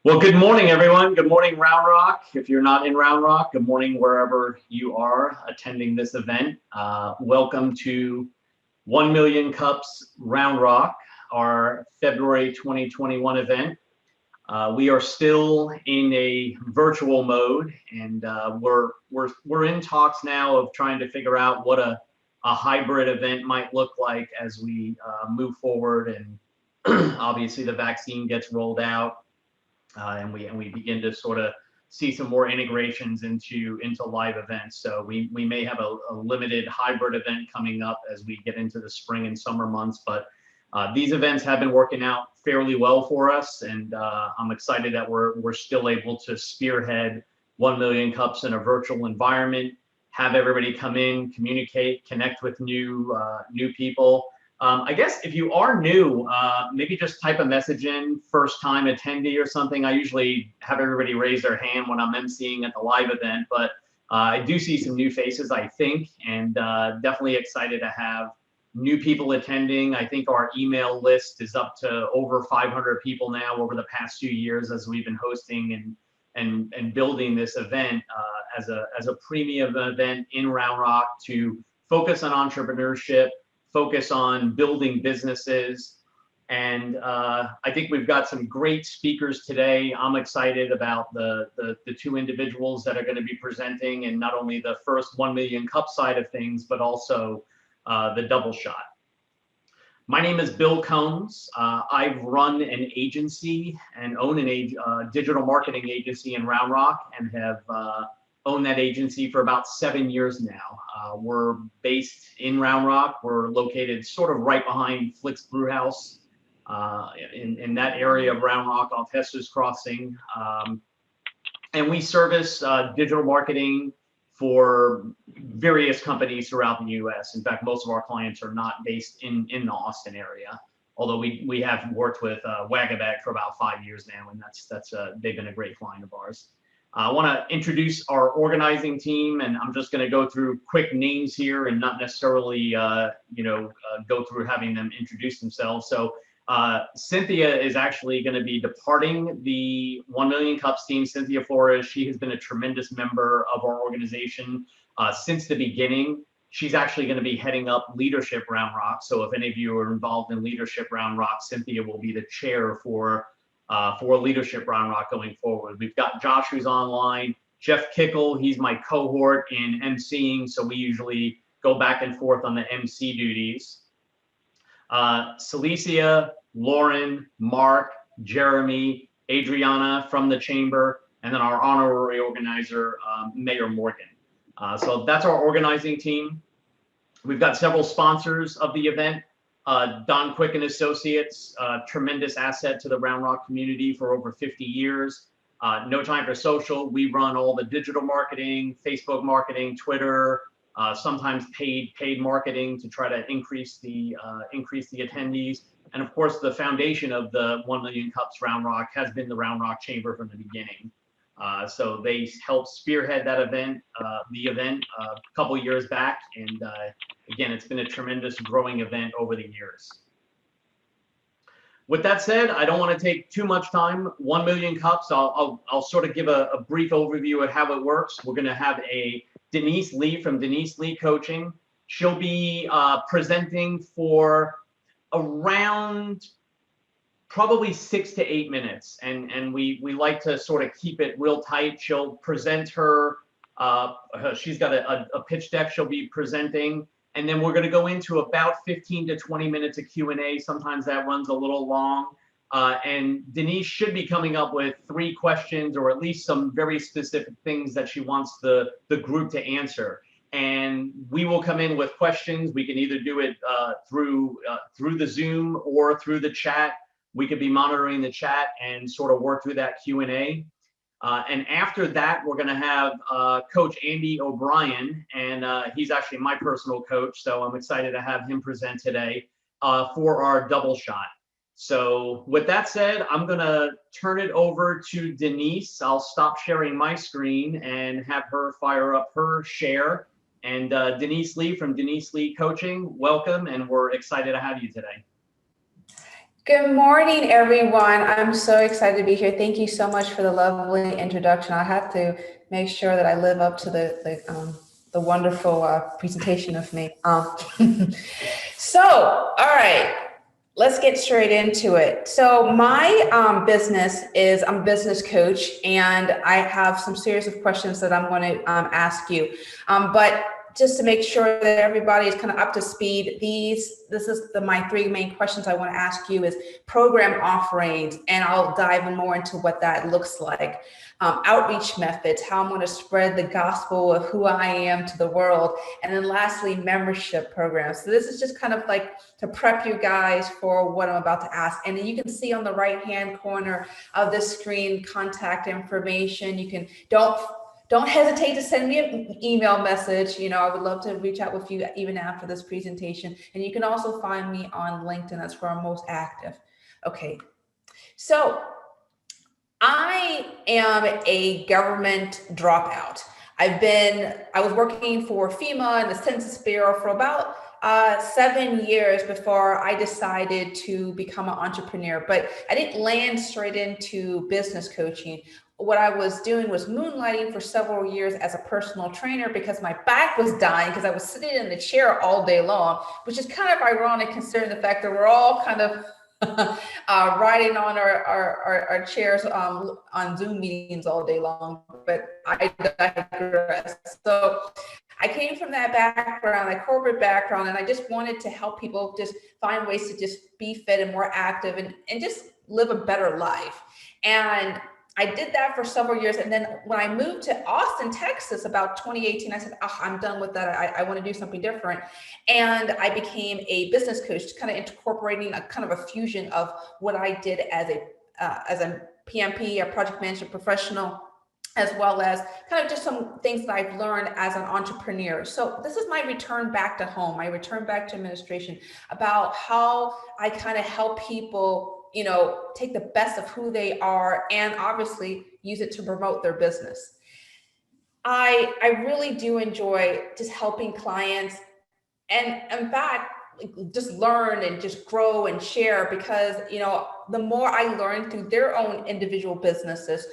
Well, good morning, everyone. Good morning, Round Rock. If you're not in Round Rock, good morning wherever you are attending this event. Welcome to 1 Million Cups Round Rock, our February 2021 event. We are still in a virtual mode, and we're in talks now of trying to figure out what a hybrid event might look like as we move forward, and obviously the vaccine gets rolled out. And we begin to sort of see some more integrations into live events. So we may have a limited hybrid event coming up as we get into the spring and summer months. But these events have been working out fairly well for us, and I'm excited that we're still able to spearhead 1 Million Cups in a virtual environment, have everybody come in, communicate, connect with new people. I guess if you are new, maybe just type a message in, first time attendee or something. I usually have everybody raise their hand when I'm emceeing at the live event, but I do see some new faces, I think, and definitely excited to have new people attending. I think our email list is up to over 500 people now over the past few years as we've been hosting and building this event as a premium event in Round Rock to focus on entrepreneurship, focus on building businesses. And I think we've got some great speakers today. I'm excited about the two individuals that are going to be presenting, and not only the first 1 Million Cup side of things, but also the double shot. My name is Bill Combs. I've run an agency and own a digital marketing agency in Round Rock, and have owned that agency for about 7 years now. We're based in Round Rock. We're located sort of right behind Flick's Brewhouse in that area of Round Rock off Hester's Crossing. And we service digital marketing for various companies throughout the US. In fact, most of our clients are not based in the Austin area, although we have worked with Wagabag for about 5 years now, and they've been a great client of ours. I want to introduce our organizing team, and I'm just going to go through quick names here and not necessarily, go through having them introduce themselves. So Cynthia is actually going to be departing the 1 Million Cups team. Cynthia Flores, she has been a tremendous member of our organization since the beginning. She's actually going to be heading up Leadership Round Rock. So if any of you are involved in Leadership Round Rock, Cynthia will be the chair for Leadership Round Rock going forward. We've got Josh, who's online, Jeff Kickle, he's my cohort in emceeing, so we usually go back and forth on the MC duties. Celicia, Lauren, Mark, Jeremy, Adriana from the chamber, and then our honorary organizer, Mayor Morgan. So that's our organizing team. We've got several sponsors of the event. Don Quick and Associates, tremendous asset to the Round Rock community for over 50 years. No Time for Social, we run all the digital marketing, Facebook marketing, Twitter, sometimes paid marketing to try to increase the attendees. And of course, the foundation of the 1 Million Cups Round Rock has been the Round Rock Chamber from the beginning. So they helped spearhead that event, a couple years back, and again, it's been a tremendous growing event over the years. With that said, I don't want to take too much time. 1 Million Cups, I'll sort of give a brief overview of how it works. We're going to have a Denise Lee from Denise Lee Coaching. She'll be presenting for around probably 6 to 8 minutes, and we like to sort of keep it real tight. She'll present she's got a pitch deck she'll be presenting, and then we're going to go into about 15 to 20 minutes of Q&A. Sometimes that runs a little long, and Denise should be coming up with 3 questions, or at least some very specific things that she wants the group to answer. And we will come in with questions. We can either do it through the Zoom or through the chat. We could be monitoring the chat and sort of work through that Q&A. And after that, we're going to have Coach Andy O'Brien, and he's actually my personal coach, so I'm excited to have him present today for our double shot. So with that said, I'm going to turn it over to Denise. I'll stop sharing my screen and have her fire up her share. And Denise Lee from Denise Lee Coaching, welcome, and we're excited to have you today. Good morning, everyone. I'm so excited to be here. Thank you so much for the lovely introduction. I have to make sure that I live up to the wonderful presentation of me. So, all right, let's get straight into it. So, my business is I'm a business coach, and I have some series of questions that I'm going to ask you. But just to make sure that everybody is kind of up to speed, this is my three main questions I want to ask you is program offerings, and I'll dive in more into what that looks like. Outreach methods, how I'm going to spread the gospel of who I am to the world, and then lastly, membership programs. So this is just kind of like to prep you guys for what I'm about to ask. And then you can see on the right-hand corner of the screen contact information. You can don't hesitate to send me an email message. I would love to reach out with you even after this presentation. And you can also find me on LinkedIn. That's where I'm most active. Okay, so I am a government dropout. I was working for FEMA and the Census Bureau for about 7 years before I decided to become an entrepreneur, but I didn't land straight into business coaching. What I was doing was moonlighting for several years as a personal trainer because my back was dying because I was sitting in the chair all day long, which is kind of ironic considering the fact that we're all kind of riding on our chairs on Zoom meetings all day long, but I digress. So I came from that background, that corporate background, and I just wanted to help people just find ways to just be fit and more active and just live a better life. And I did that for several years. And then when I moved to Austin, Texas, about 2018, I said, oh, I'm done with that. I want to do something different. And I became a business coach, kind of incorporating a kind of a fusion of what I did as a PMP, a project management professional, as well as kind of just some things that I've learned as an entrepreneur. So this is my return back to home, my return back to administration, about how I kind of help people, take the best of who they are and obviously use it to promote their business. I really do enjoy just helping clients and in fact, just learn and just grow and share because, the more I learn through their own individual businesses,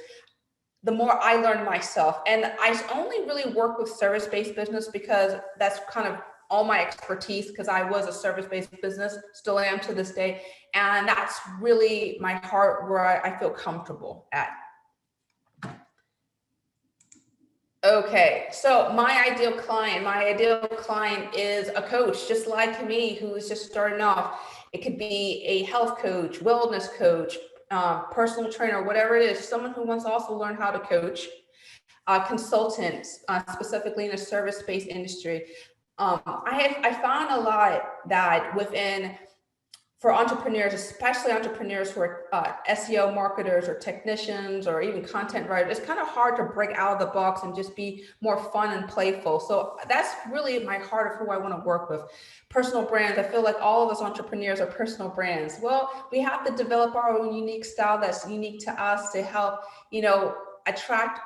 the more I learn myself. And I only really work with service-based business because that's kind of all my expertise, because I was a service-based business, still am to this day. And that's really my heart where I feel comfortable at. Okay, so my ideal client is a coach just like me who is just starting off. It could be a health coach, wellness coach, personal trainer, whatever it is, someone who wants to also learn how to coach, consultants, specifically in the service-based industry. I found a lot that for entrepreneurs, especially entrepreneurs who are SEO marketers or technicians or even content writers, it's kind of hard to break out of the box and just be more fun and playful. So that's really my heart of who I want to work with. Personal brands, I feel like all of us entrepreneurs are personal brands. Well, we have to develop our own unique style that's unique to us to help, attract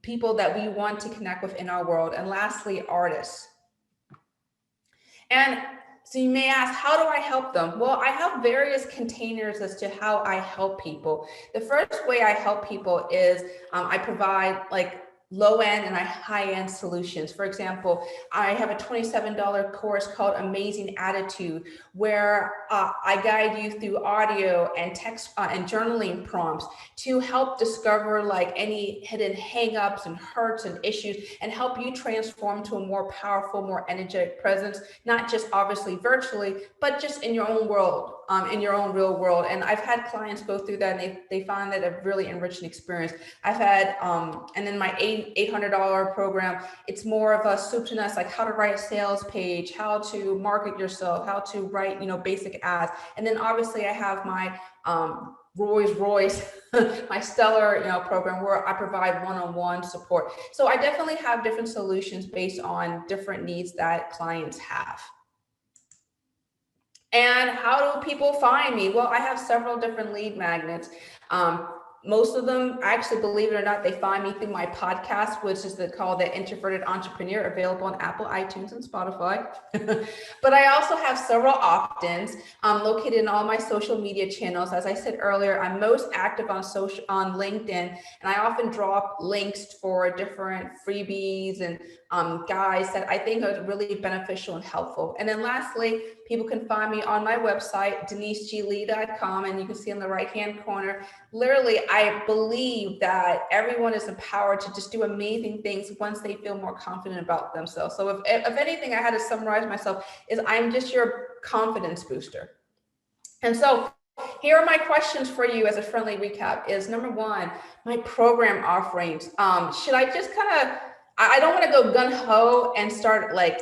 people that we want to connect with in our world. And lastly, artists. And so you may ask, how do I help them? Well, I have various containers as to how I help people. The first way I help people is I provide like low-end and high-end solutions. For example, I have a $27 course called Amazing Attitude, where I guide you through audio and text and journaling prompts to help discover like any hidden hangups and hurts and issues and help you transform to a more powerful, more energetic presence, not just obviously virtually, but just in your own world, in your own real world. And I've had clients go through that and they find that a really enriching experience. I've had, and then my $800 program, it's more of a soup to nuts, like how to write a sales page, how to market yourself, how to write, basic ads. And then obviously I have my Rolls Royce, my stellar, program where I provide one-on-one support. So I definitely have different solutions based on different needs that clients have. And how do people find me? Well, I have several different lead magnets. Most of them, actually, believe it or not, they find me through my podcast, which is called The Introverted Entrepreneur, available on Apple, iTunes, and Spotify. But I also have several opt-ins located in all my social media channels. As I said earlier, I'm most active on LinkedIn, and I often drop links for different freebies and guides that I think are really beneficial and helpful. And then lastly, people can find me on my website, deniseglee.com, and you can see in the right-hand corner, literally, I believe that everyone is empowered to just do amazing things once they feel more confident about themselves. So if anything, I had to summarize myself, is I'm just your confidence booster. And so here are my questions for you as a friendly recap is, number one, my program offerings. Should I just I don't want to go gun-ho and start like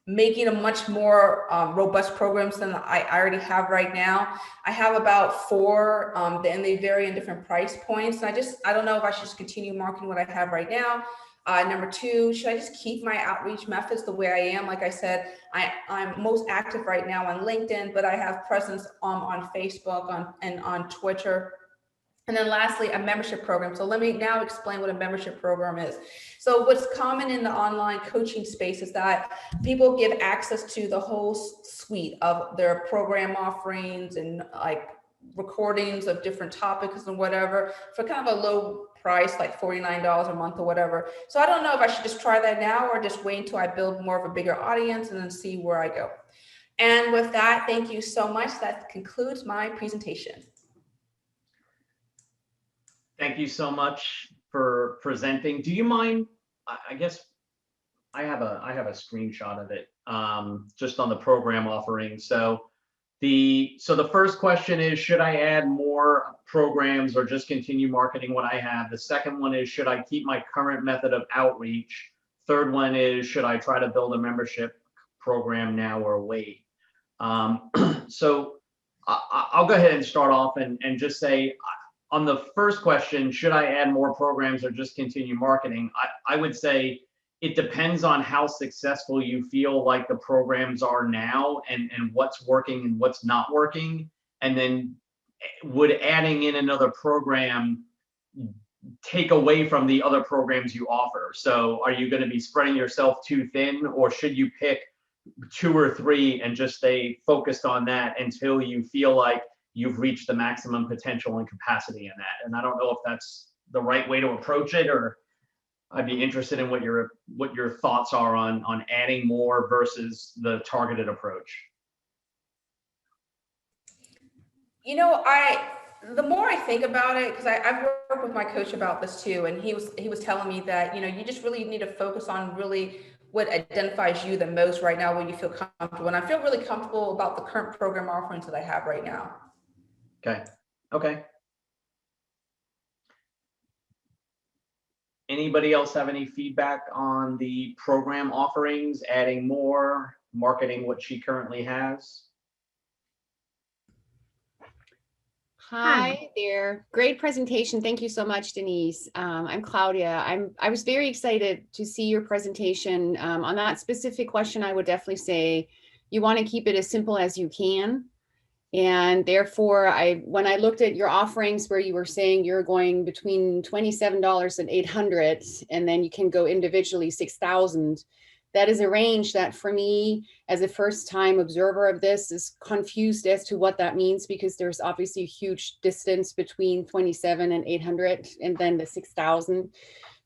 making a much more robust programs than I already have right now. I have about 4, and they vary in different price points. And I don't know if I should just continue marketing what I have right now. Number 2, should I just keep my outreach methods the way I am? Like I said, I'm most active right now on LinkedIn, but I have presence on Facebook and on Twitter. And then lastly, a membership program. So let me now explain what a membership program is. So what's common in the online coaching space is that people give access to the whole suite of their program offerings and like recordings of different topics and whatever for kind of a low price, like $49 a month or whatever. So I don't know if I should just try that now or just wait until I build more of a bigger audience and then see where I go. And with that, thank you so much. That concludes my presentation. Thank you so much for presenting. Do you mind? I guess I have a screenshot of it just on the program offering. So the first question is, should I add more programs or just continue marketing what I have? The second one is, should I keep my current method of outreach? Third one is, should I try to build a membership program now or wait? So I'll go ahead and start off and just say, on the first question, should I add more programs or just continue marketing? I would say it depends on how successful you feel like the programs are now and what's working and what's not working. And then would adding in another program take away from the other programs you offer? So are you going to be spreading yourself too thin, or should you pick 2 or 3 and just stay focused on that until you feel like you've reached the maximum potential and capacity in that? And I don't know if that's the right way to approach it, or I'd be interested in what your thoughts are on adding more versus the targeted approach. You know, the more I think about it, because I've worked with my coach about this too, and he was telling me that, you know, you just really need to focus on really what identifies you the most right now, when you feel comfortable. And I feel really comfortable about the current program offerings that I have right now. Okay. Anybody else have any feedback on the program offerings, adding more, marketing what she currently has? Hi there. Great presentation. Thank you so much, Denise. I'm Claudia. I was very excited to see your presentation. On that specific question, I would definitely say you want to keep it as simple as you can. And therefore, when I looked at your offerings where you were saying you're going between $27 and $800, and then you can go individually $6,000, that is a range that for me, as a first-time observer of this, is confused as to what that means, because there's obviously a huge distance between 27 and 800 and then the 6,000.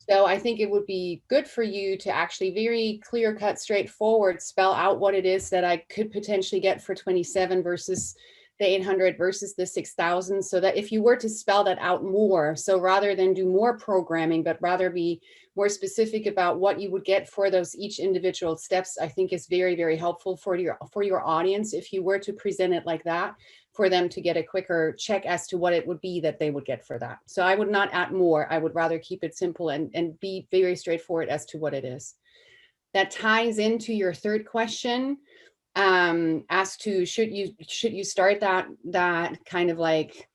So I think it would be good for you to actually very clear-cut, straightforward, spell out what it is that I could potentially get for 27 versus the 800 versus the 6,000, so that if you were to spell that out more, so rather than do more programming, but rather be more specific about what you would get for those each individual steps, I think is very, very helpful for your audience if you were to present it like that, for them to get a quicker check as to what it would be that they would get for that. So I would not add more. I would rather keep it simple and be very straightforward as to what it is. That ties into your third question, as to should you start that kind of like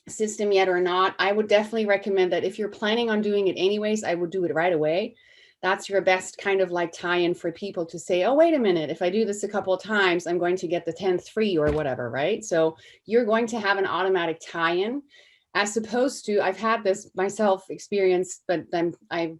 system yet or not. I would definitely recommend that if you're planning on doing it anyways, I would do it right away. That's your best kind of like tie-in for people to say, oh, wait a minute, if I do this a couple of times, I'm going to get the 10th free or whatever, right? So you're going to have an automatic tie-in. as opposed to, I've had this myself experience, but I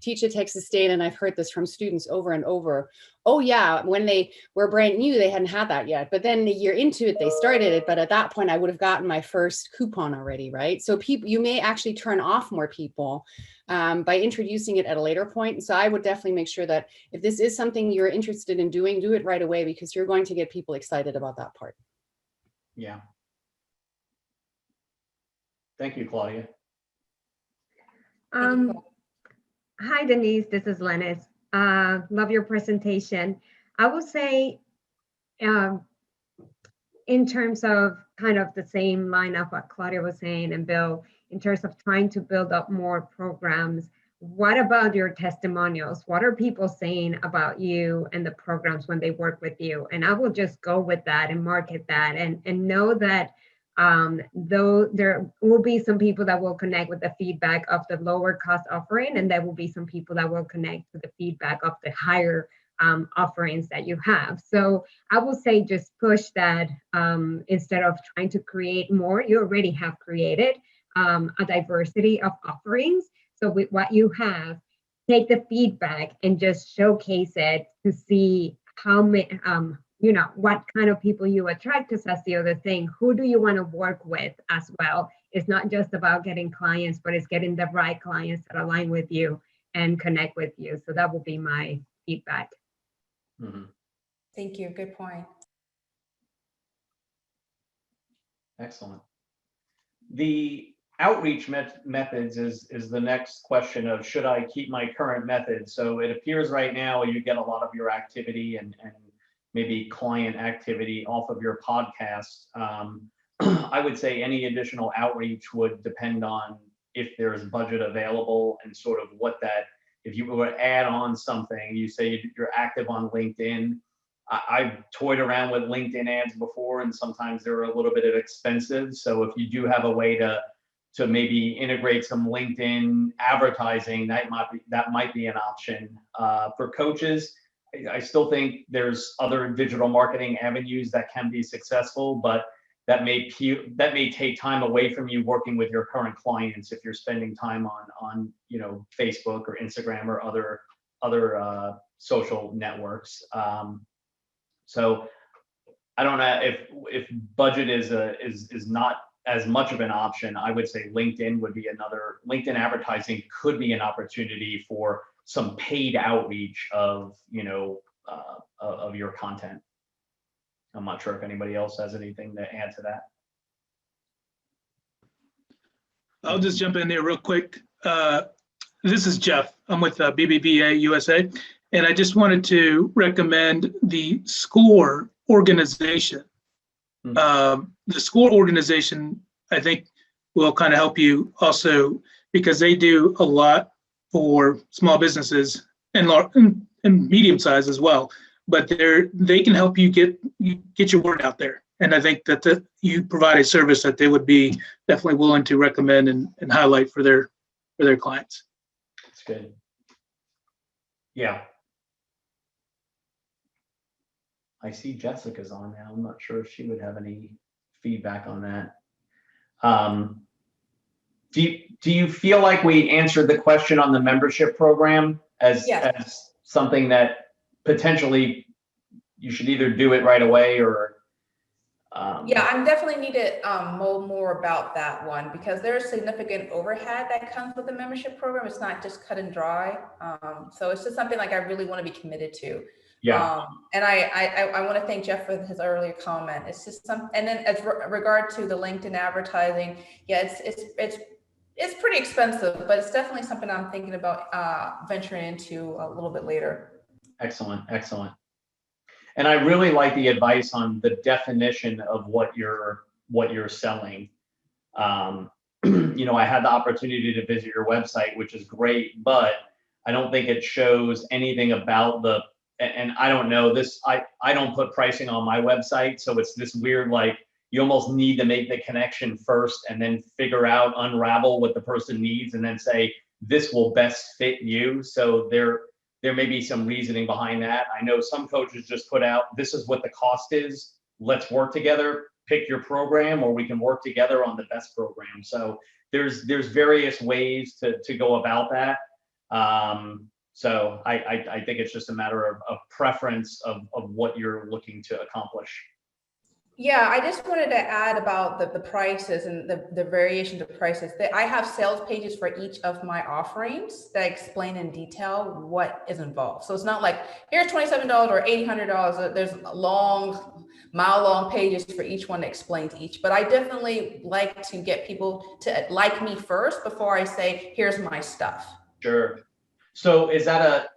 teach at Texas State, and I've heard this from students over and over. Oh yeah, when they were brand new, they hadn't had that yet. But then a year into it, they started it. But at that point, I would have gotten my first coupon already, right? So people, you may actually turn off more people by introducing it at a later point. So I would definitely make sure that if this is something you're interested in doing, do it right away, because you're going to get people excited about that part. Yeah. Thank you, Claudia. Hi, Denise. This is Lennis. Love your presentation. I would say, in terms of kind of the same line of what Claudia was saying and Bill, in terms of trying to build up more programs, what about your testimonials? What are people saying about you and the programs when they work with you? And I will just go with that and market that and know that though there will be some people that will connect with the feedback of the lower cost offering, and there will be some people that will connect with the feedback of the higher offerings that you have. So I will say just push that instead of trying to create more. You already have created a diversity of offerings. So with what you have, take the feedback and just showcase it to see how many, what kind of people you attract, because that's the other thing. Who do you want to work with as well? It's not just about getting clients, but it's getting the right clients that align with you and connect with you. So that will be my feedback. Mm-hmm. Thank you. Good point. Excellent. The outreach methods is the next question of, should I keep my current methods? So it appears right now you get a lot of your activity and maybe client activity off of your podcast. I would say any additional outreach would depend on if there's budget available and sort of what that, if you were to add on something, you say you're active on LinkedIn. I've toyed around with LinkedIn ads before, and sometimes they're a little bit expensive. So if you do have a way to maybe integrate some LinkedIn advertising, that might be an option. For coaches, I still think there's other digital marketing avenues that can be successful, but that may take time away from you working with your current clients if you're spending time on Facebook or Instagram or other social networks. So I don't know if budget is not as much of an option. I would say LinkedIn would be another. LinkedIn advertising could be an opportunity for some paid outreach of your content. I'm not sure if anybody else has anything to add to that. I'll just jump in there real quick. This is Jeff. I'm with BBVA USA, and I just wanted to recommend the SCORE organization. The SCORE organization, I think, will kind of help you also, because they do a lot for small businesses and medium size as well. But they can help you get your word out there. And I think that you provide a service that they would be definitely willing to recommend and highlight for their clients. That's good. Yeah. I see Jessica's on now. I'm not sure if she would have any feedback on that. Do you feel like we answered the question on the membership program as something that potentially you should either do it right away or? Yeah, I'm definitely need to know more about that one, because there's significant overhead that comes with the membership program. It's not just cut and dry. So it's just something like I really want to be committed to. Yeah. And I want to thank Jeff for his earlier comment. It's just and then as regard to the LinkedIn advertising, yeah, it's pretty expensive, but it's definitely something I'm thinking about venturing into a little bit later. Excellent. And I really like the advice on the definition of what you're selling. I had the opportunity to visit your website, which is great, but I don't think it shows anything about and I don't know this, I don't put pricing on my website. So it's this weird, like, you almost need to make the connection first and then unravel what the person needs and then say, this will best fit you. So there may be some reasoning behind that. I know some coaches just put out, this is what the cost is, let's work together. pick your program, or we can work together on the best program. So there's various ways to go about that. So I think it's just a matter of preference of what you're looking to accomplish. Yeah, I just wanted to add about the prices and the variation of prices. I have sales pages for each of my offerings that explain in detail what is involved. So it's not like here's $27 or $800. There's long, mile-long pages for each one that explains each. But I definitely like to get people to like me first before I say, here's my stuff. Sure. So is that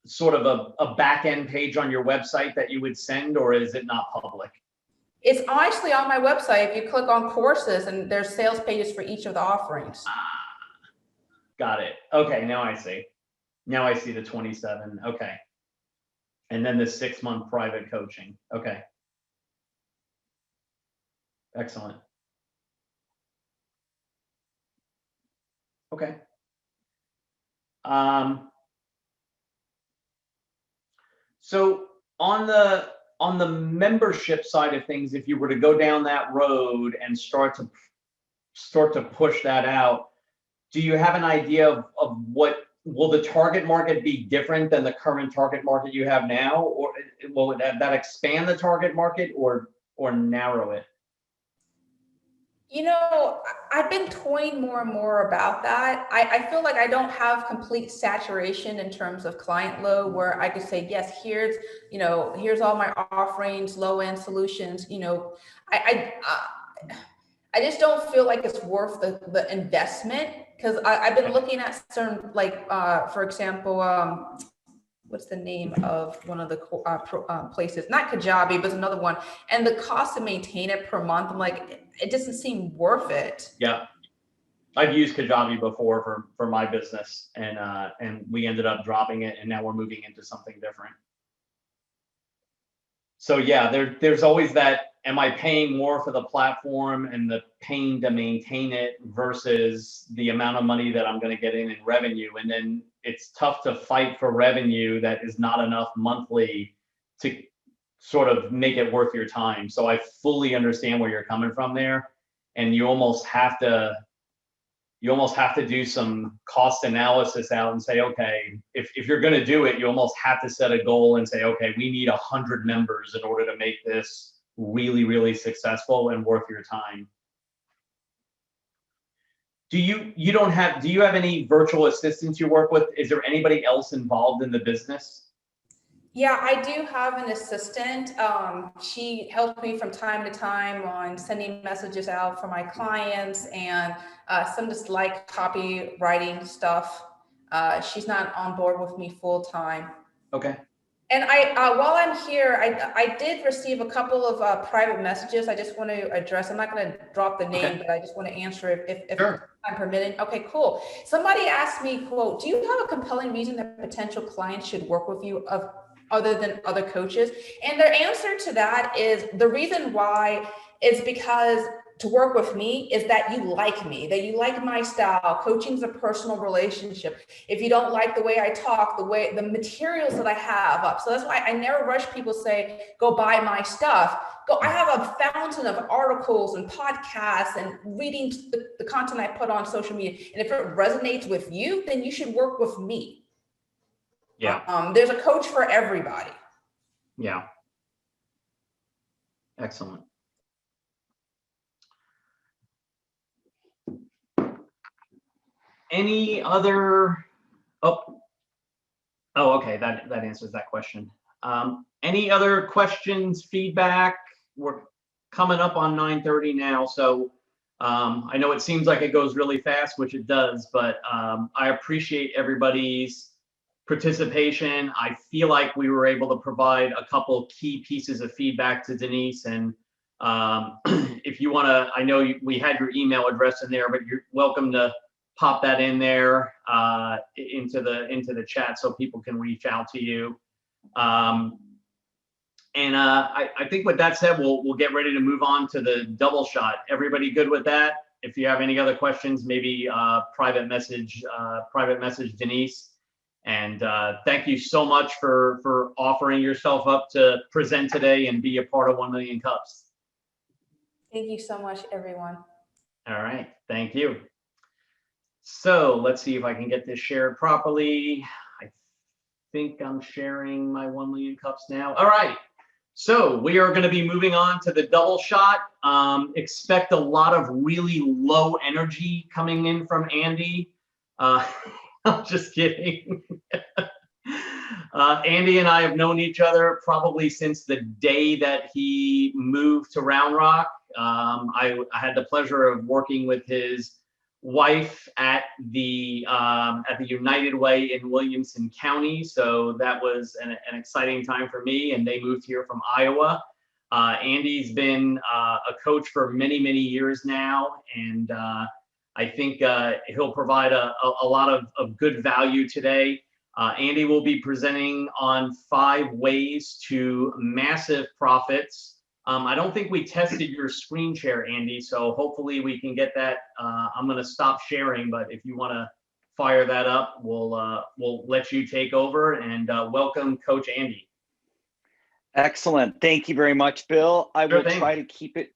sort of a back end page on your website that you would send, or is it not public? It's actually on my website. If you click on courses, and there's sales pages for each of the offerings. Got it. Okay, now I see. Now I see the 27. Okay. And then the 6-month private coaching. Okay. Excellent. Okay. So on the membership side of things, if you were to go down that road and start to push that out, do you have an idea of what will the target market be different than the current target market you have now, or will that expand the target market or narrow it? You know, I've been toying more and more about that. I feel like I don't have complete saturation in terms of client load where I could say, yes, here's all my offerings, low end solutions. I just don't feel like it's worth the investment, because I've been looking at certain, like, for example, what's the name of one of the places? Not Kajabi, but another one. And the cost to maintain it per month, I'm like, it doesn't seem worth it. Yeah, I've used Kajabi before for my business, and we ended up dropping it, and now we're moving into something different. So yeah, there's always that. Am I paying more for the platform and the pain to maintain it versus the amount of money that I'm going to get in revenue? And then it's tough to fight for revenue that is not enough monthly to sort of make it worth your time. So I fully understand where you're coming from there, and you almost have to do some cost analysis out and say, okay, if you're going to do it, you almost have to set a goal and say, okay, we need 100 members in order to make this really, really successful and worth your time. Do you have any virtual assistants you work with? Is there anybody else involved in the business? Yeah, I do have an assistant. She helps me from time to time on sending messages out for my clients and some just like copywriting stuff. She's not on board with me full time. Okay. And while I'm here, I did receive a couple of private messages. I just want to address. I'm not going to drop the name, but I just want to answer if Sure. I'm permitted. Okay, cool. Somebody asked me, quote, do you have a compelling reason that potential clients should work with you other than other coaches? And their answer to that is the reason why is because to work with me is that you like me, that you like my style. Coaching is a personal relationship. If you don't like the way I talk, the materials that I have up. So that's why I never rush people say, go buy my stuff. I have a fountain of articles and podcasts and reading the content I put on social media. And if it resonates with you, then you should work with me. Yeah. There's a coach for everybody. Yeah. Excellent. Any other? Oh, okay. That answers that question. Any other questions, feedback? We're coming up on 9:30 now, so I know it seems like it goes really fast, which it does, but I appreciate everybody's participation. I feel like we were able to provide a couple key pieces of feedback to Denise, and if you want to, I know we had your email address in there, but you're welcome to pop that in there into the chat so people can reach out to you. And I think with that said, we'll get ready to move on to the double shot. Everybody good with that? If you have any other questions, maybe private message Denise. And thank you so much for offering yourself up to present today and be a part of 1 Million Cups. Thank you so much, everyone. All right, thank you. So let's see if I can get this shared properly. I think I'm sharing my 1 million cups now. All right, so we are going to be moving on to the double shot. Expect a lot of really low energy coming in from Andy. I'm just kidding. Andy and I have known each other probably since the day that he moved to Round Rock. I had the pleasure of working with his wife at the United Way in Williamson County, so that was an exciting time for me. And they moved here from Iowa. Andy's been a coach for many years now, and I think he'll provide a lot of good value today. Andy will be presenting on 5 ways to massive profits. I don't think we tested your screen share, Andy, so hopefully we can get that. I'm going to stop sharing, but if you want to fire that up, we'll let you take over, and welcome, Coach Andy. Excellent. Thank you very much, Bill. I Sure will thing. try to keep it.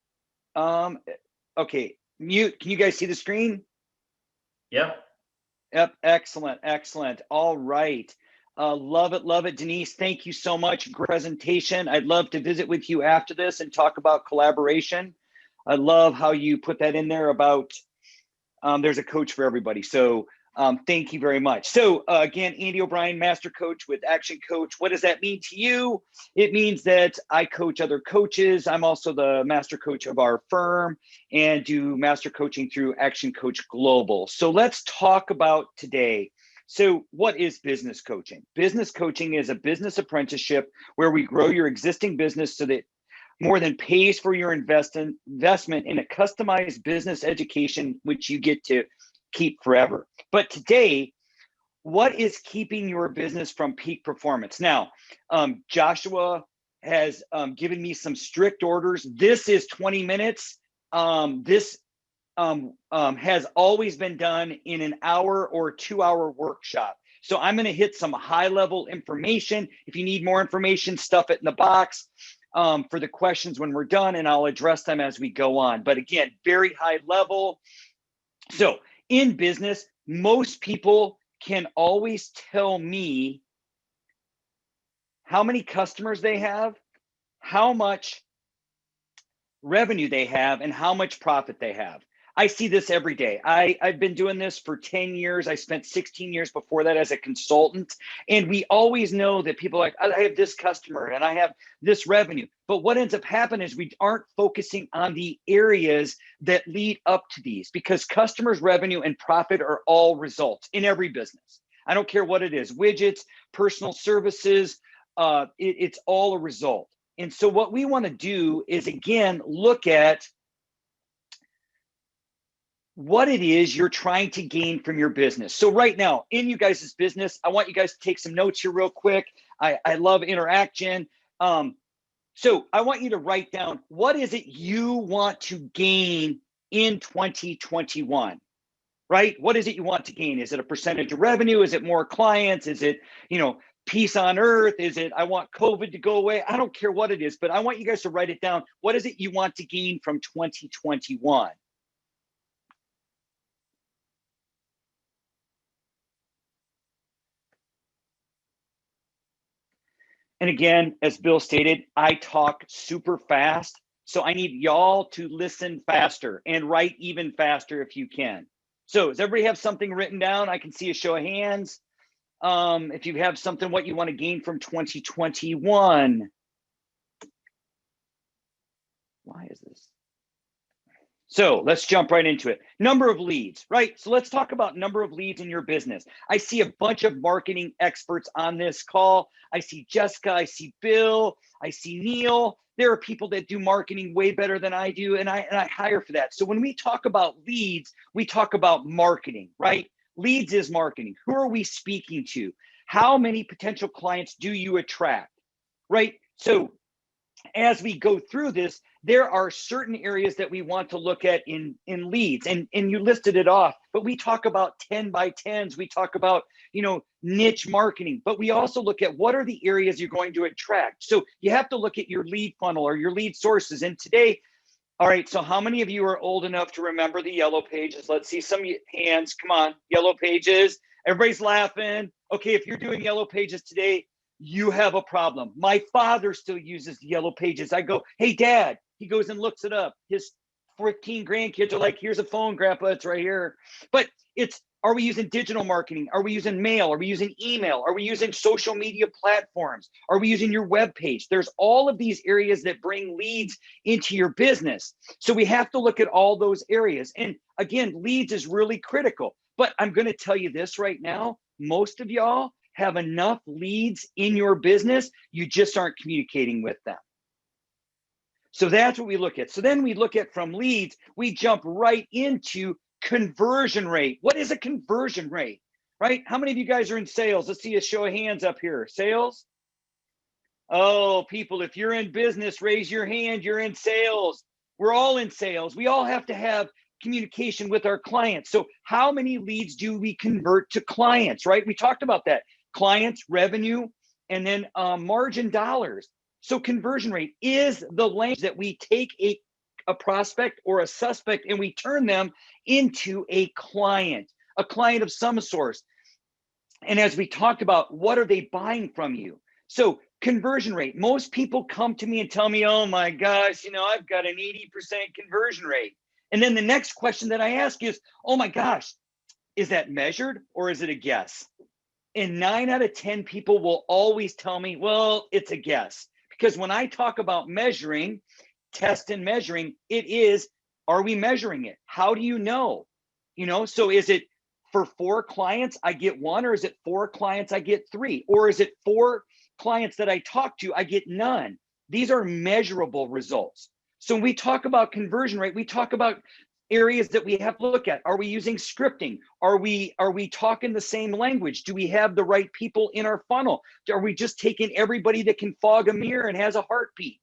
Okay, mute. Can you guys see the screen? Yep. Yep. Excellent. Excellent. All right. Love it. Love it. Denise, thank you so much. Great presentation. I'd love to visit with you after this and talk about collaboration. I love how you put that in there about there's a coach for everybody. So thank you very much. So again, Andy O'Brien, Master Coach with ActionCOACH. What does that mean to you? It means that I coach other coaches. I'm also the Master Coach of our firm and do Master Coaching through ActionCOACH Global. So let's talk about today. So what is business coaching? Business coaching is a business apprenticeship where we grow your existing business so that more than pays for your investment in a customized business education, which you get to keep forever. But today, what is keeping your business from peak performance? Now, Joshua has given me some strict orders. This is 20 minutes. This has always been done in an hour or 2-hour workshop. So I'm going to hit some high level information. If you need more information, stuff it in the box for the questions when we're done, and I'll address them as we go on. But again, very high level. So in business, most people can always tell me how many customers they have, how much revenue they have, and how much profit they have. I see this every day. I've been doing this for 10 years. I spent 16 years before that as a consultant. And we always know that people are like, I have this customer and I have this revenue. But what ends up happening is we aren't focusing on the areas that lead up to these, because customers' revenue and profit are all results in every business. I don't care what it is, widgets, personal services, it's all a result. And so what we want to do is, again, look at what it is you're trying to gain from your business. So right now, in you guys' business, I want you guys to take some notes here real quick. I love interaction. So I want you to write down, what is it you want to gain in 2021, right? What is it you want to gain? Is it a percentage of revenue? Is it more clients? Is it, peace on earth? Is it, I want COVID to go away? I don't care what it is, but I want you guys to write it down. What is it you want to gain from 2021? And again, as Bill stated, I talk super fast. So I need y'all to listen faster and write even faster if you can. So does everybody have something written down? I can see a show of hands. If you have something, what you want to gain from 2021. Why is this? So let's jump right into it. Number of leads, right? So let's talk about number of leads in your business. I see a bunch of marketing experts on this call. I see Jessica, I see Bill, I see Neil. There are people that do marketing way better than I do, and I hire for that. So when we talk about leads, we talk about marketing, right? Leads is marketing. Who are we speaking to? How many potential clients do you attract, right? So as we go through this, there are certain areas that we want to look at in leads, and you listed it off, but we talk about 10 by 10s. We talk about, niche marketing, but we also look at what are the areas you're going to attract. So you have to look at your lead funnel or your lead sources. And today, All right, so how many of you are old enough to remember the yellow pages? Let's see some hands. Come on, yellow pages. Everybody's laughing. Okay, if you're doing yellow pages today, you have a problem. My father still uses the yellow pages. I go, hey, Dad. He goes and looks it up. His 14 grandkids are like, here's a phone, Grandpa, it's right here. But it's, are we using digital marketing? Are we using mail? Are we using email? Are we using social media platforms? Are we using your web page? There's all of these areas that bring leads into your business. So we have to look at all those areas. And again, leads is really critical. But I'm going to tell you this right now, most of y'all have enough leads in your business, you just aren't communicating with them. So that's what we look at. So then we look at from leads, we jump right into conversion rate. What is a conversion rate, right? How many of you guys are in sales? Let's see a show of hands up here. Sales? Oh, people, if you're in business, raise your hand. You're in sales. We're all in sales. We all have to have communication with our clients. So how many leads do we convert to clients, right? We talked about that. Clients, revenue, and then margin dollars. So conversion rate is the language that we take a prospect or a suspect and we turn them into a client of some source. And as we talked about, what are they buying from you? So conversion rate, most people come to me and tell me, oh my gosh, I've got an 80% conversion rate. And then the next question that I ask is, oh my gosh, is that measured or is it a guess? And 9 out of 10 people will always tell me, well, it's a guess. Because when I talk about measuring, test and measuring, it is, are we measuring it? How do you know? So is it for 4 clients, I get 1, or is it 4 clients, I get 3? Or is it 4 clients that I talk to, I get none? These are measurable results. So when we talk about conversion rate, we talk about areas that we have to look at. Are we using scripting? Are we talking the same language? Do we have the right people in our funnel? Are we just taking everybody that can fog a mirror and has a heartbeat?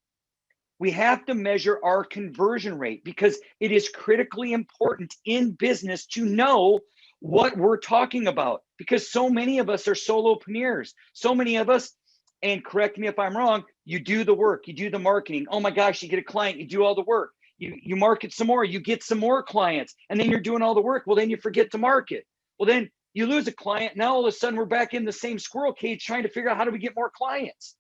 We have to measure our conversion rate because it is critically important in business to know what we're talking about, because so many of us are solopreneurs. So many of us, and correct me if I'm wrong, you do the work, you do the marketing. Oh my gosh, you get a client, you do all the work. You market some more, you get some more clients, and then you're doing all the work. Well, then you forget to market. Well, then you lose a client. Now all of a sudden we're back in the same squirrel cage trying to figure out how do we get more clients.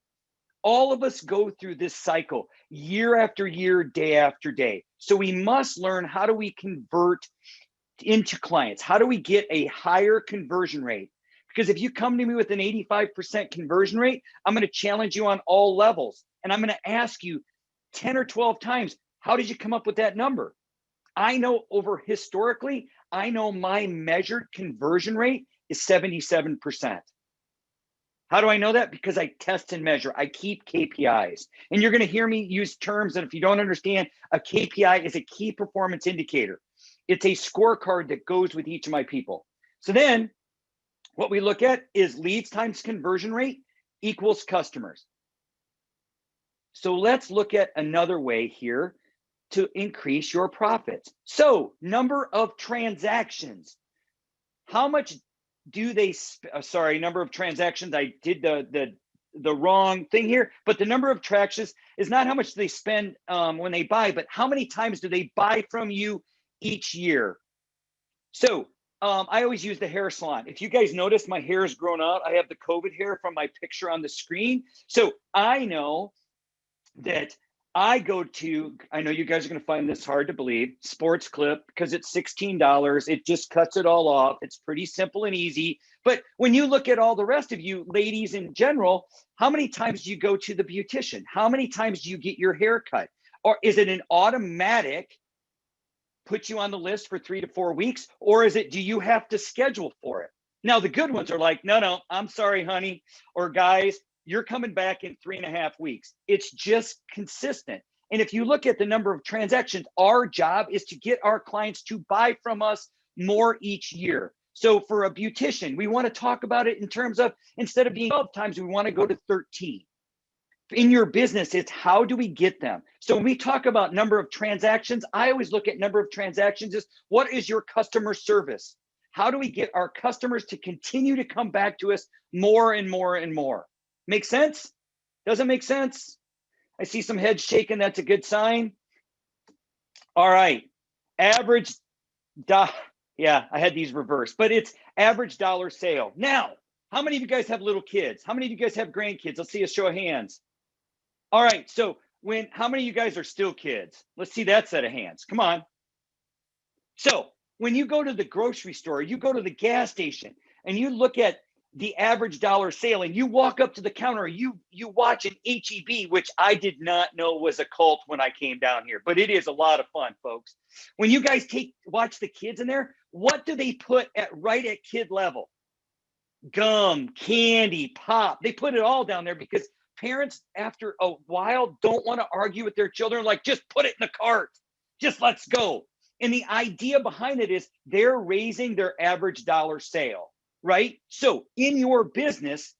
All of us go through this cycle year after year, day after day. So we must learn, how do we convert into clients? How do we get a higher conversion rate? Because if you come to me with an 85% conversion rate, I'm going to challenge you on all levels. And I'm going to ask you 10 or 12 times, how did you come up with that number? I know historically, I know my measured conversion rate is 77%. How do I know that? Because I test and measure. I keep KPIs. And you're going to hear me use terms that if you don't understand, a KPI is a key performance indicator. It's a scorecard that goes with each of my people. So then what we look at is leads times conversion rate equals customers. So let's look at another way here to increase your profits. So number of transactions. How much do they, number of transactions. I did the wrong thing here, but the number of transactions is not how much they spend when they buy, but how many times do they buy from you each year? So I always use the hair salon. If you guys notice, my hair has grown out. I have the COVID hair from my picture on the screen. So I know that I go to, I know you guys are going to find this hard to believe, Sports Clip, because it's $16. It just cuts it all off. It's pretty simple and easy. But when you look at all the rest of you ladies in general, how many times do you go to the beautician? How many times do you get your hair cut? Or is it an automatic put you on the list for 3 to 4 weeks? Or is it, do you have to schedule for it? Now, the good ones are like, no, I'm sorry, honey, or guys, you're coming back in 3.5 weeks. It's just consistent. And if you look at the number of transactions, our job is to get our clients to buy from us more each year. So for a beautician, we want to talk about it in terms of, instead of being 12 times, we want to go to 13. In your business, it's how do we get them? So when we talk about number of transactions, I always look at number of transactions as what is your customer service? How do we get our customers to continue to come back to us more and more and more? Make sense? Doesn't make sense? I see some heads shaking. That's a good sign. All right. Average yeah, I had these reversed, but it's average dollar sale. Now, how many of you guys have little kids? How many of you guys have grandkids? Let's see a show of hands. All right. So how many of you guys are still kids? Let's see that set of hands. Come on. So when you go to the grocery store, you go to the gas station, and you look at the average dollar sale, and you walk up to the counter, you watch an HEB, which I did not know was a cult when I came down here, but it is a lot of fun, folks. When you guys watch the kids in there, what do they put right at kid level? Gum, candy, pop. They put it all down there because parents, after a while, don't want to argue with their children. Like, just put it in the cart. Just let's go. And the idea behind it is they're raising their average dollar sale, right? So in your business,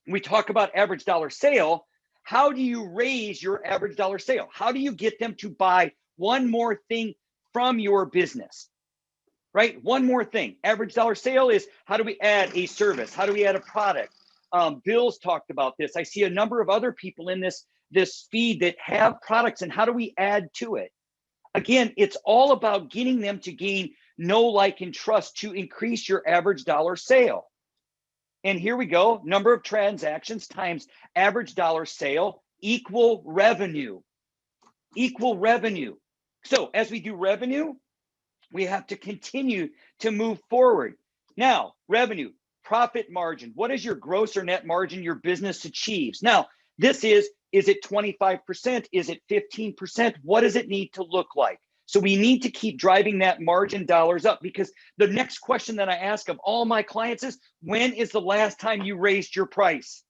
we talk about average dollar sale. How do you raise your average dollar sale? How do you get them to buy one more thing from your business? Right? One more thing. Average dollar sale is, how do we add a service? How do we add a product? Bill's talked about this. I see a number of other people in this feed that have products, and how do we add to it? Again, it's all about getting them to gain know, like, and trust to increase your average dollar sale. And here we go. Number of transactions times average dollar sale equal revenue. Equal revenue. So as we do revenue, we have to continue to move forward. Now, revenue, profit margin. What is your gross or net margin your business achieves? Now, this is it 25%? Is it 15%? What does it need to look like? So we need to keep driving that margin dollars up, because the next question that I ask of all my clients is, when is the last time you raised your price?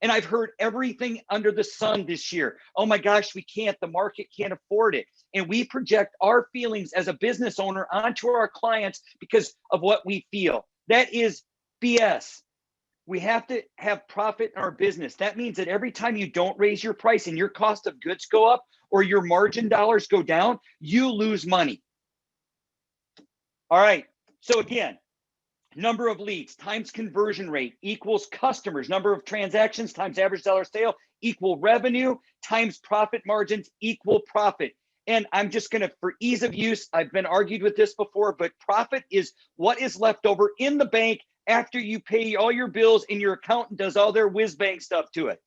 And I've heard everything under the sun this year. Oh my gosh, we can't, the market can't afford it. And we project our feelings as a business owner onto our clients because of what we feel. That is BS. We have to have profit in our business. That means that every time you don't raise your price and your cost of goods go up or your margin dollars go down, you lose money. All right. So again, number of leads times conversion rate equals customers. Number of transactions times average dollar sale equal revenue times profit margins equal profit. And I'm just going to, for ease of use, I've been argued with this before, but profit is what is left over in the bank after you pay all your bills and your accountant does all their whiz bang stuff to it.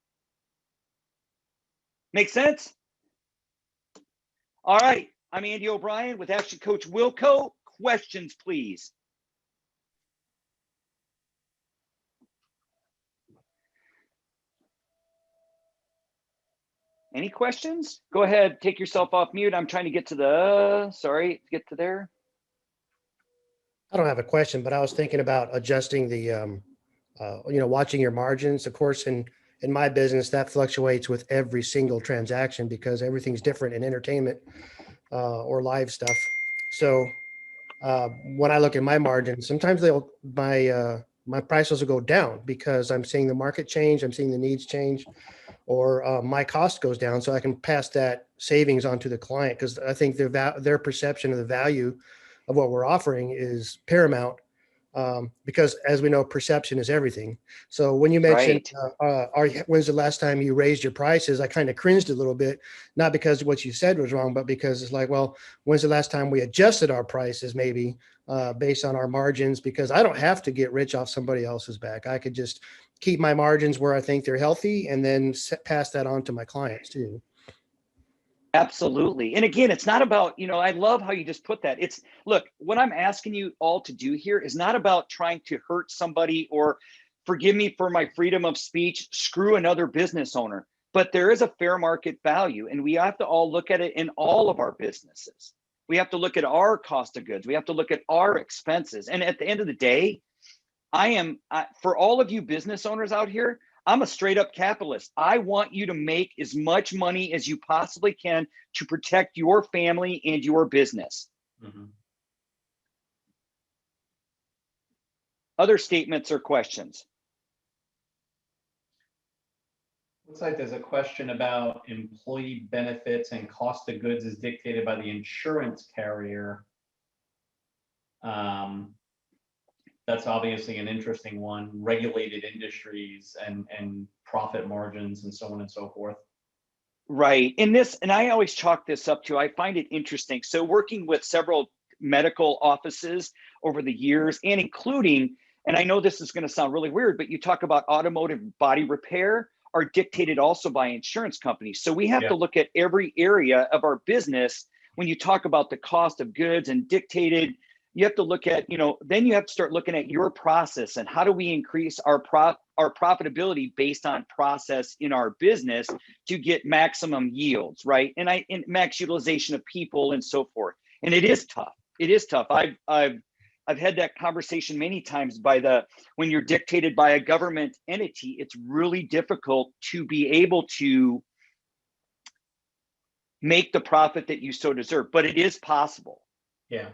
Make sense? All right. I'm Andy O'Brien with Action Coach Wilco. Questions, please. Any questions? Go ahead, take yourself off mute. I'm trying to get to get to there. I don't have a question, but I was thinking about adjusting the, watching your margins. Of course, in my business, that fluctuates with every single transaction because everything's different in entertainment or live stuff. So when I look at my margins, sometimes my prices will go down because I'm seeing the market change, I'm seeing the needs change, or my cost goes down, so I can pass that savings on to the client, because I think their perception of the value of what we're offering is paramount, because as we know, perception is everything. So when you mentioned, when's the last time you raised your prices, I kind of cringed a little bit, not because what you said was wrong, but because it's like, well, when's the last time we adjusted our prices, maybe based on our margins? Because I don't have to get rich off somebody else's back. I could just keep my margins where I think they're healthy and then pass that on to my clients too. Absolutely. And again, it's not about, I love how you just put that. Look, what I'm asking you all to do here is not about trying to hurt somebody or, forgive me for my freedom of speech, screw another business owner. But there is a fair market value, and we have to all look at it in all of our businesses. We have to look at our cost of goods. We have to look at our expenses. And at the end of the day, for all of you business owners out here, I'm a straight up capitalist. I want you to make as much money as you possibly can to protect your family and your business. Mm-hmm. Other statements or questions? Looks like there's a question about employee benefits and cost of goods is dictated by the insurance carrier. That's obviously an interesting one. Regulated industries and profit margins and so on and so forth. Right. And I always chalk this up to, I find it interesting. So working with several medical offices over the years, and including, and I know this is going to sound really weird, but you talk about automotive body repair are dictated also by insurance companies. So we have to look at every area of our business when you talk about the cost of goods and dictated. You have to look at, then you have to start looking at your process and how do we increase our profitability based on process in our business to get maximum yields, right? And max utilization of people and so forth. And it is tough. It is tough. I've had that conversation many times when you're dictated by a government entity, it's really difficult to be able to make the profit that you so deserve, but it is possible. Yeah.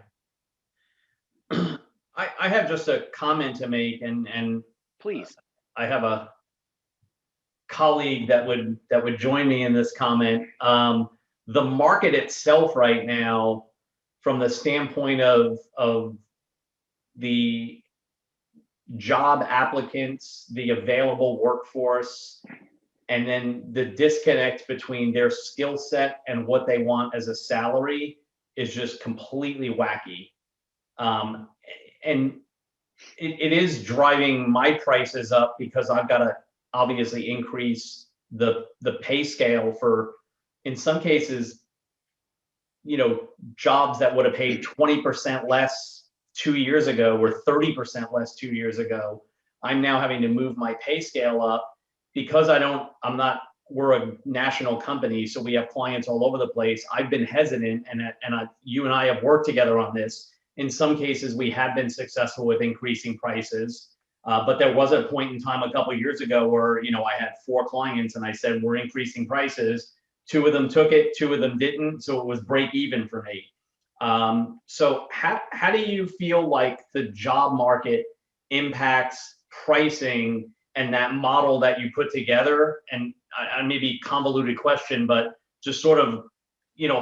I have just a comment to make, and please. I have a colleague that would join me in this comment. The market itself right now, from the standpoint of the job applicants, the available workforce, and then the disconnect between their skill set and what they want as a salary is just completely wacky. And it is driving my prices up because I've got to obviously increase the pay scale for, in some cases, jobs that would have paid 20% less 2 years ago or 30% less 2 years ago. I'm now having to move my pay scale up because we're a national company, so we have clients all over the place. I've been hesitant, and you and I have worked together on this. In some cases, we have been successful with increasing prices, but there was a point in time a couple of years ago where I had 4 clients and I said, we're increasing prices. 2 of them took it, 2 of them didn't, so it was break even for me. So how do you feel like the job market impacts pricing and that model that you put together? And I maybe convoluted question, but just sort of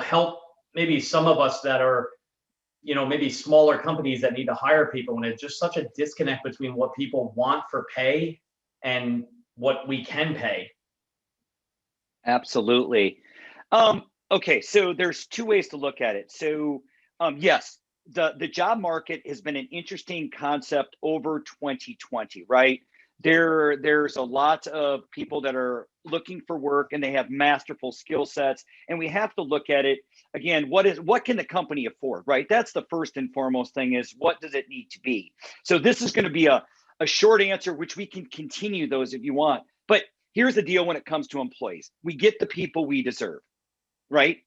help maybe some of us that are maybe smaller companies that need to hire people, and it's just such a disconnect between what people want for pay and what we can pay. Absolutely. Okay, so there's 2 ways to look at it. So yes, the job market has been an interesting concept over 2020, right? There's a lot of people that are looking for work and they have masterful skill sets, and we have to look at it again. What can the company afford, right? That's the first and foremost thing, is what does it need to be? So this is going to be a short answer, which we can continue those if you want. But here's the deal when it comes to employees. We get the people we deserve, right?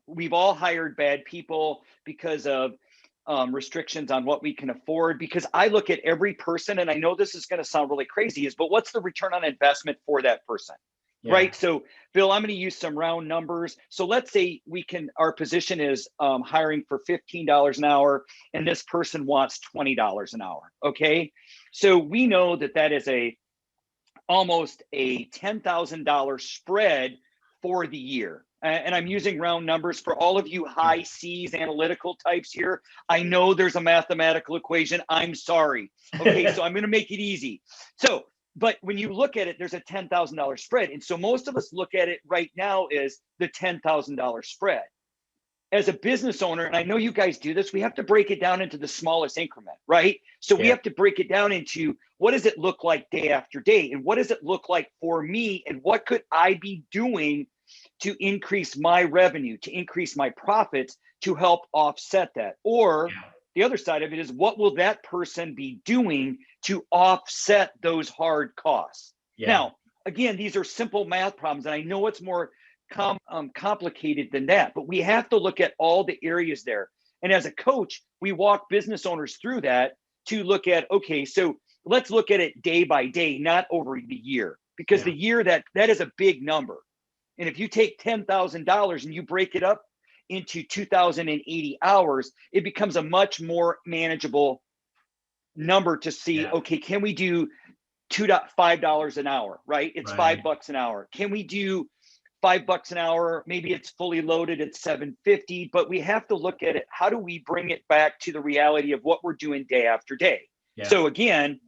We've all hired bad people because of restrictions on what we can afford, because I look at every person, and I know this is going to sound really crazy, but what's the return on investment for that person? Yeah. Right? So Bill, I'm going to use some round numbers. So let's say our position is hiring for $15 an hour, and this person wants $20 an hour. Okay. So we know that is almost a $10,000 spread for the year. And I'm using round numbers for all of you high C's analytical types here. I know there's a mathematical equation. I'm sorry. Okay, so I'm going to make it easy. But when you look at it, there's a $10,000 spread. And so most of us look at it right now as the $10,000 spread. As a business owner, and I know you guys do this, we have to break it down into the smallest increment, right? So we have to break it down into, what does it look like day after day? And what does it look like for me? And what could I be doing to increase my revenue, to increase my profits, to help offset that? Or the other side of it is, what will that person be doing to offset those hard costs? Now, again, these are simple math problems, and I know it's more complicated than that, but we have to look at all the areas there. And as a coach, we walk business owners through that to look at, okay, so let's look at it day by day, not over the year, because the year, that is a big number. And if you take $10,000 and you break it up into 2,080 hours, it becomes a much more manageable number to see, okay, can we do $5 an hour, right? It's $5 an hour. Can we do $5 an hour? Maybe it's fully loaded at $7.50, but we have to look at it. How do we bring it back to the reality of what we're doing day after day? So again,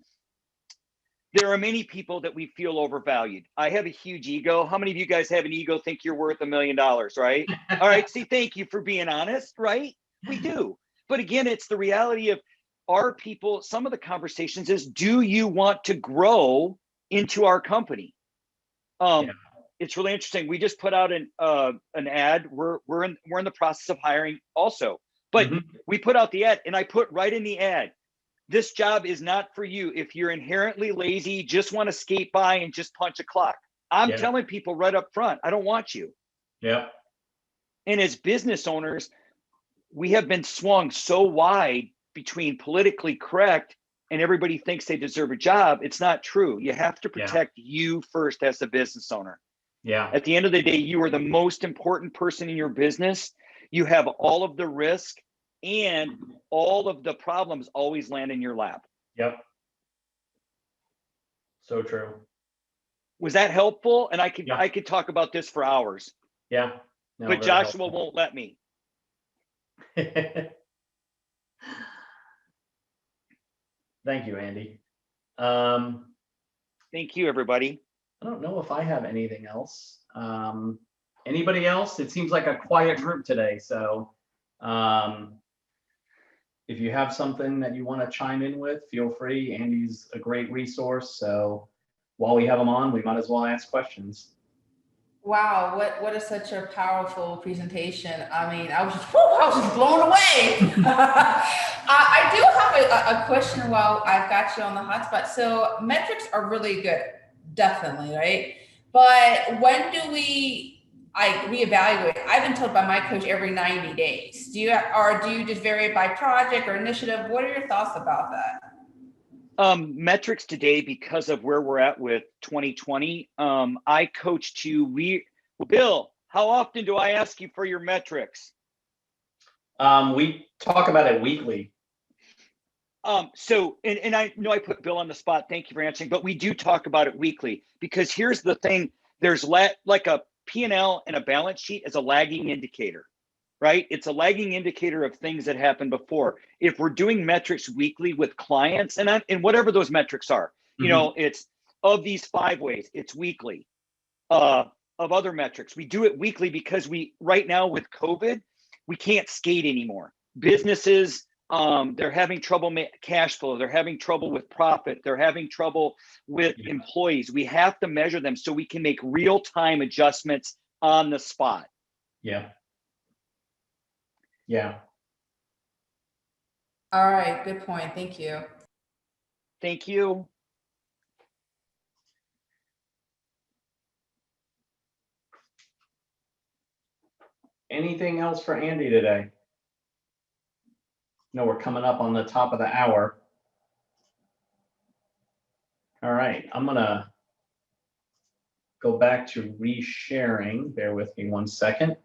There are many people that we feel overvalued. I have a huge ego. How many of you guys have an ego, think you're worth $1 million, right? All right, see, thank you for being honest, right? We do. But again, it's the reality of our people. Some of the conversations is, do you want to grow into our company? It's really interesting. We just put out an ad. We're in the process of hiring also, but we put out the ad, and I put right in the ad, this job is not for you if you're inherently lazy, just want to skate by and just punch a clock. I'm telling people right up front, I don't want you. Yeah. And as business owners, we have been swung so wide between politically correct and everybody thinks they deserve a job. It's not true. You have to protect you first as a business owner. Yeah. At the end of the day, you are the most important person in your business. You have all of the risk, and all of the problems always land in your lap. Yep. So true. Was that helpful? And I could talk about this for hours. Yeah. No, but Joshua won't let me. Thank you, Andy. Thank you, everybody. I don't know if I have anything else. Anybody else? It seems like a quiet group today. So if you have something that you want to chime in with, feel free. Andy's a great resource. So while we have him on, we might as well ask questions. Wow, what is such a powerful presentation. I mean, I was just blown away. I do have a question while I've got you on the hotspot. So metrics are really good, definitely, right? But when do we reevaluate? I've been told by my coach every 90 days. Do you just vary it by project or initiative? What are your thoughts about that? Metrics today, because of where we're at with 2020, I coach to Bill, how often do I ask you for your metrics? We talk about it weekly. So I know I put Bill on the spot. Thank you for answering, but we do talk about it weekly, because here's the thing. There's like a P&L and a balance sheet as a lagging indicator, right? It's a lagging indicator of things that happened before. If we're doing metrics weekly with clients, and whatever those metrics are, you know, it's of these 5 ways, it's weekly. Of other metrics, we do it weekly because right now with COVID, we can't skate anymore. Businesses, they're having trouble cash flow. They're having trouble with profit. They're having trouble with employees. We have to measure them so we can make real-time adjustments on the spot. Yeah. Yeah. All right, good point. Thank you. Thank you. Anything else for Andy today? No, we're coming up on the top of the hour. All right, I'm gonna go back to resharing. Bear with me 1 second.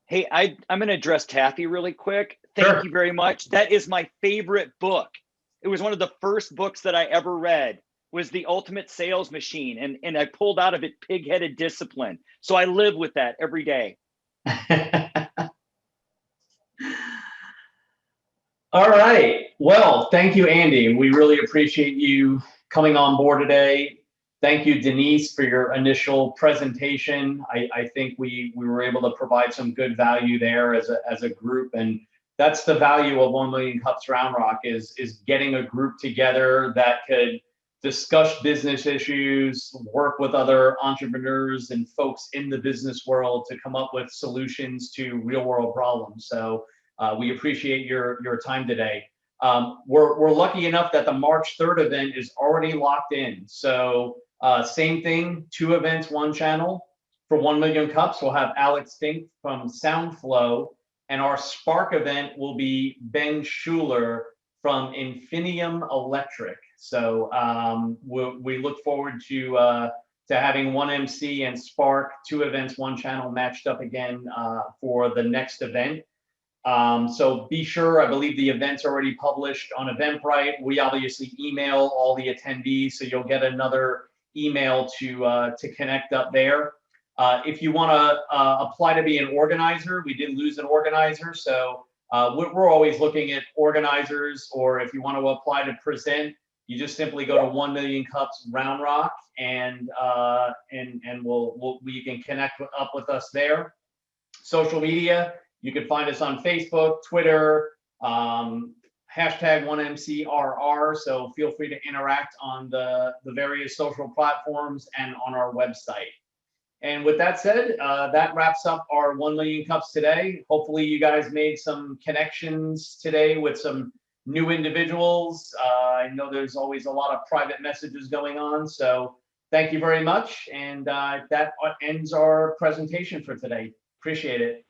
Hey, I'm going to address Taffy really quick. Thank you very much. That is my favorite book. It was one of the first books that I ever read, was The Ultimate Sales Machine. And I pulled out of it Pig-Headed Discipline. So I live with that every day. All right. Well, thank you, Andy. We really appreciate you coming on board today. Thank you, Denise, for your initial presentation. I think we were able to provide some good value there as a group, and that's the value of 1 Million Cups Round Rock is getting a group together that could discuss business issues, work with other entrepreneurs and folks in the business world to come up with solutions to real world problems. So we appreciate your time today. We're lucky enough that the March 3rd event is already locked in. So same thing, 2 events, 1 channel. For 1 Million Cups, we'll have Alex Fink from Soundflow, and our Spark event will be Ben Schuler from Infinium Electric. So we look forward to having 1 MC and Spark, 2 events, 1 channel matched up again for the next event. So be sure, I believe the event's already published on Eventbrite. We obviously email all the attendees, so you'll get another email to connect up there. If you want to apply to be an organizer, we did lose an organizer, so we're always looking at organizers, or if you want to apply to present, you just simply go to 1 Million Cups Round Rock, and you can connect up with us there. Social media, you can find us on Facebook, Twitter, hashtag 1MCRR. So feel free to interact on the various social platforms and on our website. And with that said, that wraps up our 1 Million Cups today. Hopefully you guys made some connections today with some new individuals. I know there's always a lot of private messages going on. So thank you very much. And that ends our presentation for today. Appreciate it.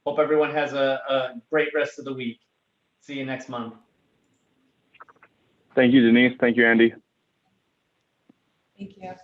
Hope everyone has a great rest of the week. See you next month. Thank you, Denise. Thank you, Andy. Thank you.